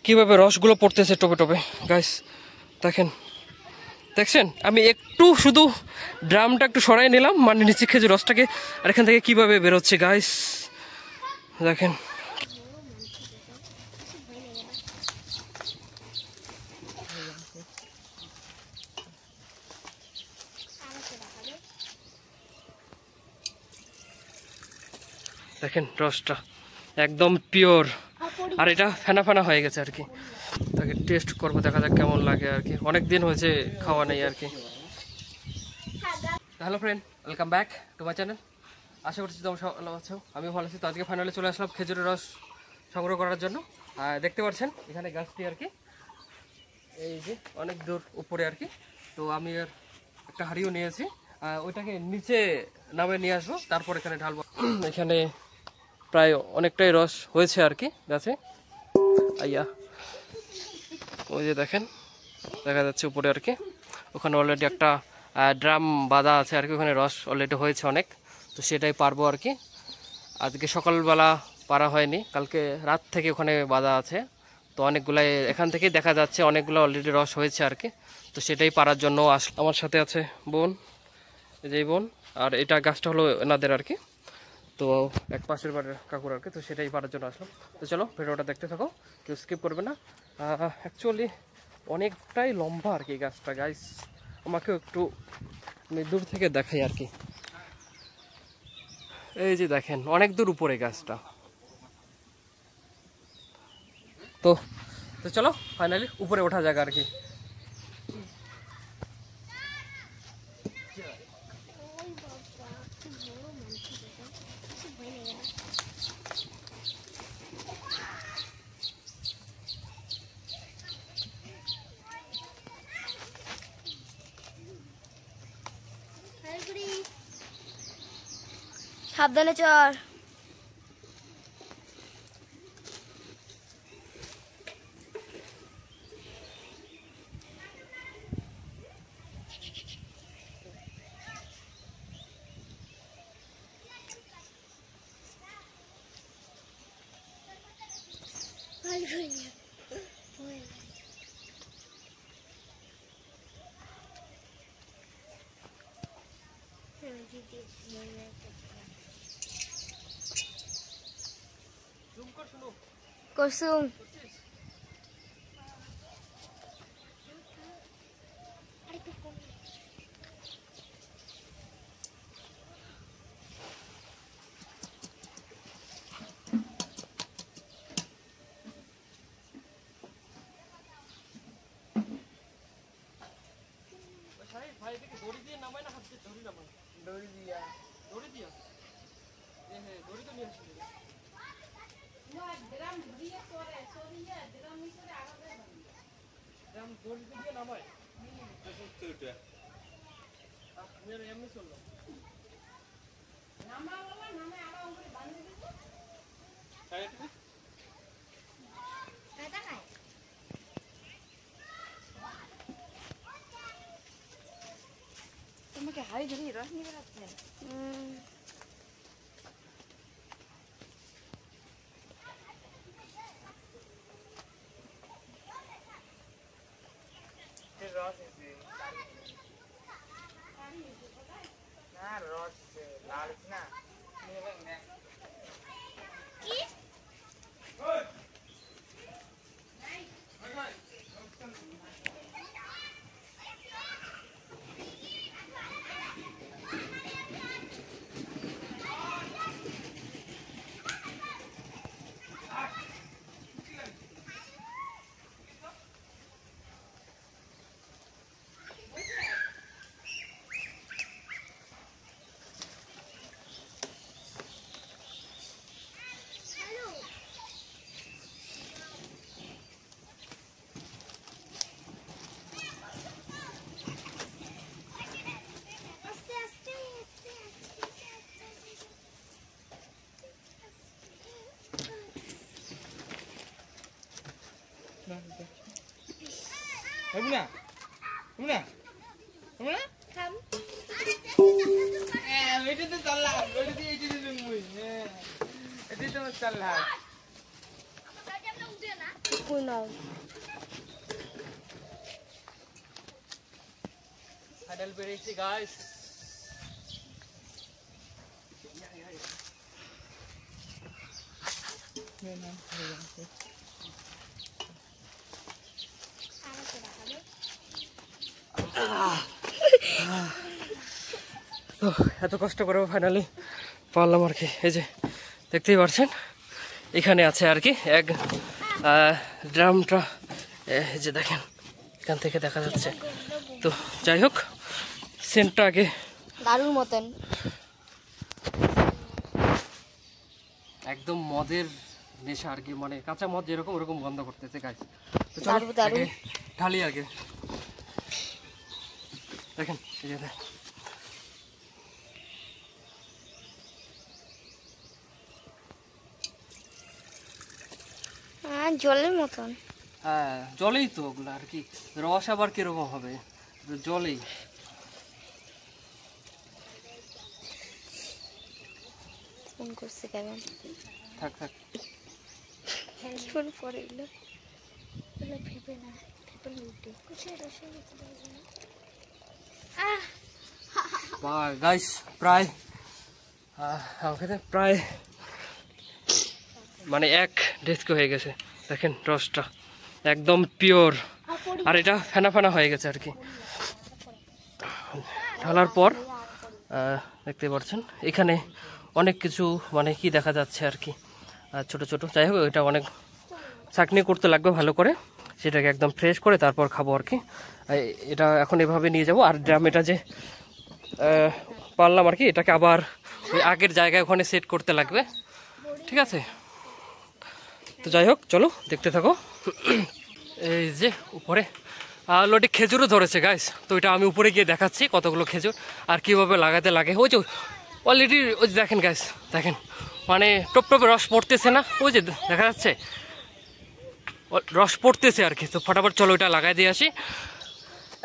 কিভাবে রসগুলো পড়তেছে টোপে টোপে গাইস দেখেন, দেখছেন? আমি একটু শুধু ড্রামটা একটু সরাই নিলাম, মানে নিচে খেজুর রসটাকে, আর এখান থেকে কিভাবে বেরোচ্ছে গাইস দেখেন। দেখেন রসটা একদম পিওর, আর এটা ফেনা ফেনা হয়ে গেছে আর কি। তাকে টেস্ট করবো, দেখা যাক কেমন লাগে আর কি, অনেক দিন হয়েছে খাওয়া নেই আর কি। Hello friend, welcome back to my channel. আশা করছি তোমরা ভালো আছো, আমি ভালো আছি। তো আজকে ফাইনালি চলে আসলাম খেজুরের রস সংগ্রহ করার জন্য। দেখতে পাচ্ছেন এখানে গাছটি আর কি, এই যে অনেক দূর উপরে আর কি। তো আমি আর একটা হাঁড়িও নিয়েছি, ওইটাকে নিচে নামে নিয়ে আসবো, তারপর এখানে ঢালবো। এখানে প্রায় অনেকটাই রস হয়েছে আর কি গাছে। আইয়া ওই যে দেখেন, দেখা যাচ্ছে উপরে আর কি, ওখানে অলরেডি একটা ড্রাম বাঁধা আছে আর কি, ওখানে রস অলরেডি হয়েছে অনেক। তো সেটাই পারবো আর কি। আজকে সকালবেলা পারা হয়নি, কালকে রাত থেকে ওখানে বাঁধা আছে। তো অনেকগুলাই এখান থেকেই দেখা যাচ্ছে, অনেকগুলো অলরেডি রস হয়েছে আর কি। তো সেটাই পারার জন্য আমার সাথে আছে বোন, যেই বোন, আর এটা গাছটা হলো এনাদের আর কি। তো এক পাশের বাড়ির কাকুর আর কি। তো সেটাই পারার জন্য আসলাম। তো চলো ভিডিওটা দেখতে থাকো, কেউ স্কিপ করবে না। অ্যাকচুয়ালি অনেকটাই লম্বা আর কি গাছটা গাইস, আমাকেও একটু আমি দূর থেকে দেখাই আর কি। এই যে দেখেন অনেক দূর উপরে গাছটা। তো তো চলো ফাইনালি উপরে ওঠা যাক আর কি। সাবধানে চল। কুসুম দড়ি দিয়ে নামায় না, হাত দিয়ে দড়ি নামায়? দড়ি দিয়া। দড়ি দিয়া? হ্যাঁ দড়ি তো নিয়ে আসছি। দড়ি দিয়ে নামায় এমনি চললো। তোমাকে হাড়ি ধরি রস নিয়ে বেড়াচ্ছেন। Hamna, Hamna, Hamna. Itu tu salah, itu tu mui. Itu tu salah. কই নাও ফাইনাল বেরিয়েছি গাইস। তো এত কষ্ট করে ফাইনালি পারলাম আর কি। এই যে দেখতেই পাচ্ছেন এখানে আছে আর কি এক ড্রামটা, এই যে দেখেন এখান থেকে দেখা যাচ্ছে। তো যাই হোক সেন্টটা আগে দারুর মতন একদম মদের নেশা আর কি, মানে কাঁচা মদ যেরকম ওরকম বন্ধ করতেছে গাইস। তো দারুণ, চলো দারুণ। আগে ঢালি আগে দেখেন এই যে জলের মতন। হ্যাঁ জলেই তো ওগুলো আর কি, রস আবার কিরকম হবে, জলেই। ফোন করছে কেমন থাক থাক ফোন পরে এলো ভেবে না ভেবে উল্টে গাইস প্রায় আমাকে প্রায় মানে এক ডেস্ক হয়ে গেছে। দেখেন রসটা একদম পিওর, আর এটা ফেনা ফেনা হয়ে গেছে আর কি। ঢালার পর দেখতে পাচ্ছেন এখানে অনেক কিছু মানে কি দেখা যাচ্ছে আর কি, ছোট ছোট। যাই হোক এটা অনেক চাটনি করতে লাগবে ভালো করে, সেটাকে একদম ফ্রেশ করে তারপর খাবো আর কি। এটা এখন এভাবে নিয়ে যাব। আর ড্রাম এটা যে পারলাম আর কি, এটাকে আবার ওই আগের জায়গায় ওখানে সেট করতে লাগবে, ঠিক আছে। তো যাই হোক চলো দেখতে থাকো। এই যে উপরে অলরেডি খেজুরও ধরেছে গাইস, তো এটা আমি উপরে গিয়ে দেখাচ্ছি কতগুলো খেজুর আর কিভাবে লাগাতে লাগে। ওই যে অলরেডি ওই যে দেখেন গাইস, দেখেন মানে টপ টপে রস পড়তেছে না, ওই যে দেখা যাচ্ছে রস পড়তেছে আর কি। তো ফটাফট চলো এটা লাগাই দিয়ে আসি।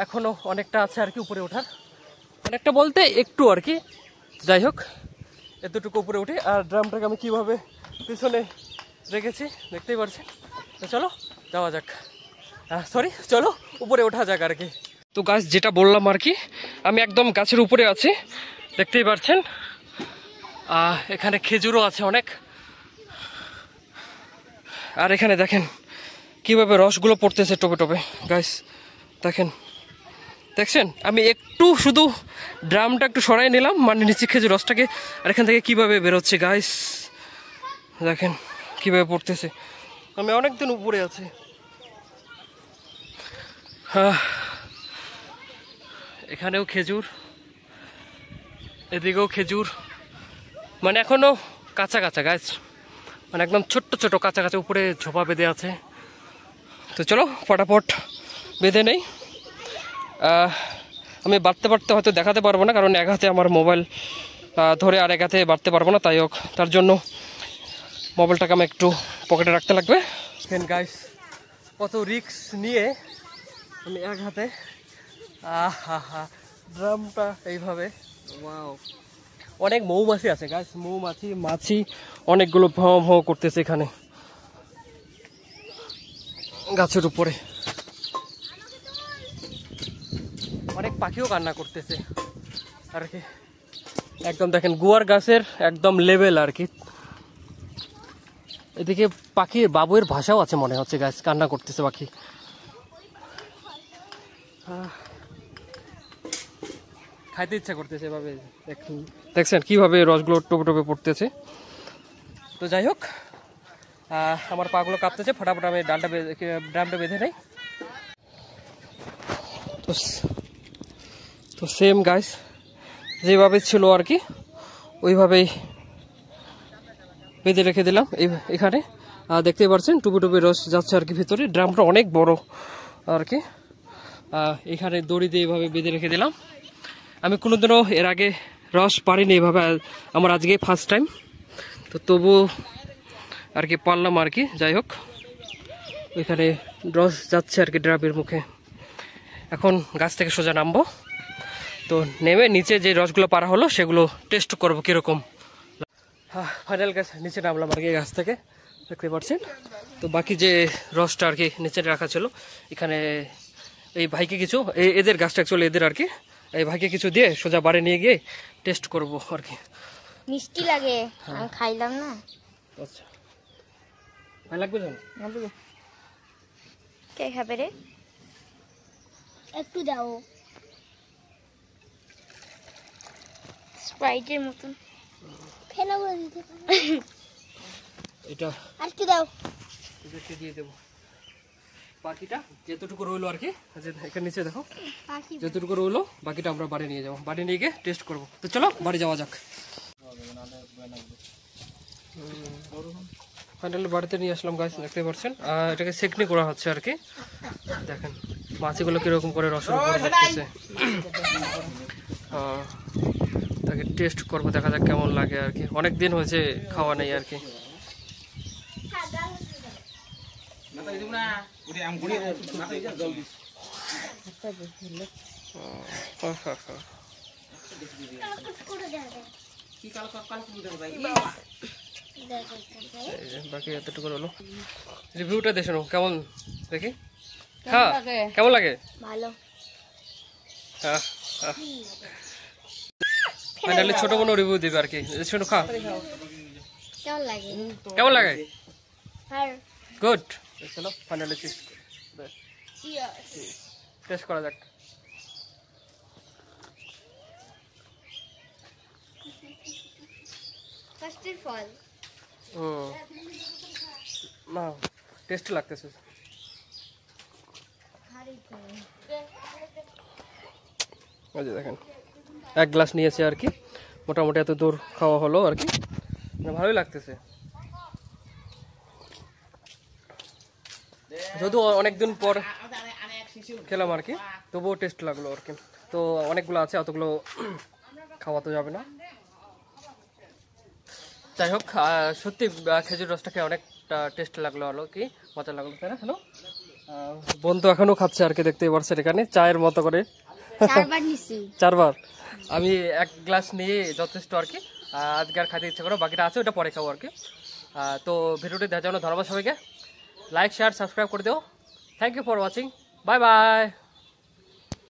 এখনো অনেকটা আছে আর কি উপরে ওঠার, অনেকটা বলতে একটু আর কি। যাই হোক এতটুকু উপরে উঠি, আর ড্রামটাকে আমি কিভাবে পিছনে রেখেছি দেখতেই পারছেন। তো চলো যাওয়া যাক, সরি চলো উপরে ওঠা যাক আর কি। তো গাছ যেটা বললাম আর কি, আমি একদম গাছের উপরে আছি দেখতেই পারছেন। এখানে খেজুরও আছে অনেক, আর এখানে দেখেন কিভাবে রসগুলো পড়তেছে টোপে টোপে গাইস, দেখেন দেখছেন। আমি একটু শুধু ড্রামটা একটু সরাই নিলাম, মানে নিচে খেজুর রসটাকে, আর এখান থেকে কিভাবে বেরোচ্ছে গাইস দেখেন কিভাবে পড়তেছে। আমি অনেকদিন উপরে আছি। এখানেও খেজুর, এদিকেও খেজুর, মানে এখনো কাঁচা কাঁচা গাছ, মানে একদম ছোট্ট ছোট কাঁচা কাঁচা উপরে ঝোপা বেঁধে আছে। তো চলো ফটাফট বেঁধে নেই। আমি বাড়তে বাড়তে হয়তো দেখাতে পারবো না, কারণ এক হাতে আমার মোবাইল ধরে আর এক হাতে বাড়তে পারবো না, তাই হোক তার জন্য মোবাইলটাকে আমি একটু পকেটে রাখতে লাগবে। গাইস কত রিস্ক নিয়ে আমি এক হাতে ড্রামটা এইভাবে, ওয়াও অনেক মৌমাছি আছে গাইস, মৌমাছি মাছি অনেকগুলো ভাও ভাও করতেছে এখানে গাছের উপরে। অনেক পাখিও কান্না করতেছে আর কি, একদম দেখেন গুয়ার গাছের একদম লেভেল আর কি। এদিকে পাখির বাবুয়ের ভাষাও আছে মনে হচ্ছে, গাছ কান্না করতেছে পাখি। খাইতে ইচ্ছা করতেছে এভাবে, দেখছেন কিভাবে রসগুলো টোপে টোপে পড়তেছে। তো যাই হোক আমার পাগুলো কাঁপতেছে, ফটাফট আমি ড্রামটা বেঁধে নেই। তো সেম গাইস যেভাবে ছিল আর কি ওইভাবেই বেঁধে রেখে দিলাম এখানে। দেখতেই পাচ্ছেন টুপি টুপি রস যাচ্ছে আর কি ভিতরে। ড্রামটা অনেক বড় আর কি, এখানে দড়ি দিয়ে এইভাবে বেঁধে রেখে দিলাম। আমি কোনোদিনও এর আগে রস পারিনি এইভাবে, আমার আজকে ফার্স্ট টাইম। তো তবু আর কি পারলাম আর কি। যাই হোক ওইখানে রস যাচ্ছে আর কি ড্রামের মুখে। এখন গাছ থেকে সোজা নামবো, তো নেমে নিচে যে রসগুলো পারা হলো সেগুলো টেস্ট করবো কীরকম। ফাইনাল গাছ নিচে নামলাম আর কি গাছ থেকে। দেখতে পাচ্ছেন। তো বাকি যে রসটা আর কি নিচে রাখা ছিল, এখানে এই ভাইকে কিছু এদের গাছটা অ্যাকচুয়ালি এদের আর কি, এই ভাইকে কিছু দিয়ে সোজা বাড়ি নিয়ে গিয়ে টেস্ট করব আর কি। মিষ্টি লাগে, আমি খাইলাম না। আচ্ছা ভাই লাগবে জানো? কে খাবে রে? একটু দাও। স্প্রাইটের মতন ফেলা বলে দিতে পারো। এটা আর কি দাও? এদেরকে দিয়ে দেবো। বাকিটা যেতটুকু রইলো আর কি, এখানে নিচে দেখো যেতটুকু রইলো বাকিটা আমরা বাড়ি নিয়ে যাবো, বাড়ি নিয়ে গিয়ে টেস্ট করবো। তো চলো বাড়ি যাওয়া যাক। ফাইনালি বাড়িতে নিয়ে আসলাম গাছ, দেখতে পাচ্ছেন। এটাকে সেকনি করা হচ্ছে আর কি। দেখেন মাছিগুলো কিরকম করে রসের উপরে দেখতেছে। তাকে টেস্ট করবো, দেখা যাক কেমন লাগে আর কি। অনেক দিন হয়েছে খাওয়া নেই আর কি। বাকি এতটুকু হলো, রিভিউটা দেখে নাও কেমন দেখি। হ্যাঁ কেমন লাগে? ভালো। ফাইনালি ছোট কোনো রিভিউ দিবে আর কি। শোনো খা, কেমন লাগে? কেমন লাগে? আর গুড। চলো ফাইনালি চিয়ার্স। টেস্ট করা যাক। ফার্স্টের ফল। না টেস্ট লাগতেছে। ওই যে দেখেন এক গ্লাস নিয়েছে আর কি, মোটামুটি এত দূর খাওয়া হলো আর কি, মানে ভালোই লাগতেছে। যদিও অনেকদিন পর খেলাম আর কি, তবুও টেস্ট লাগলো আর কি। তো অনেকগুলো আছে, অতগুলো খাওয়া তো যাবে না। যাই হোক, সত্যি খেজুর রসটা খেয়ে অনেকটা টেস্ট লাগলো, হলো কি মজা লাগলো, তাই না? হ্যালো বোন তো এখনো খাচ্ছে আর কি, দেখতেই পারছেন এখানে চায়ের মতো করে 4বার নিছি। 4বার। আমি এক গ্লাস নিয়ে যথেষ্ট আর কি, আজকে আর খাইতে ইচ্ছা করো, বাকিটা আছে ওটা পরে খাবো আর কি। তো ভিডিওটি দেখার জন্য ধন্যবাদ সবাইকে। লাইক শেয়ার সাবস্ক্রাইব করে দিও। Thank you for watching, bye by.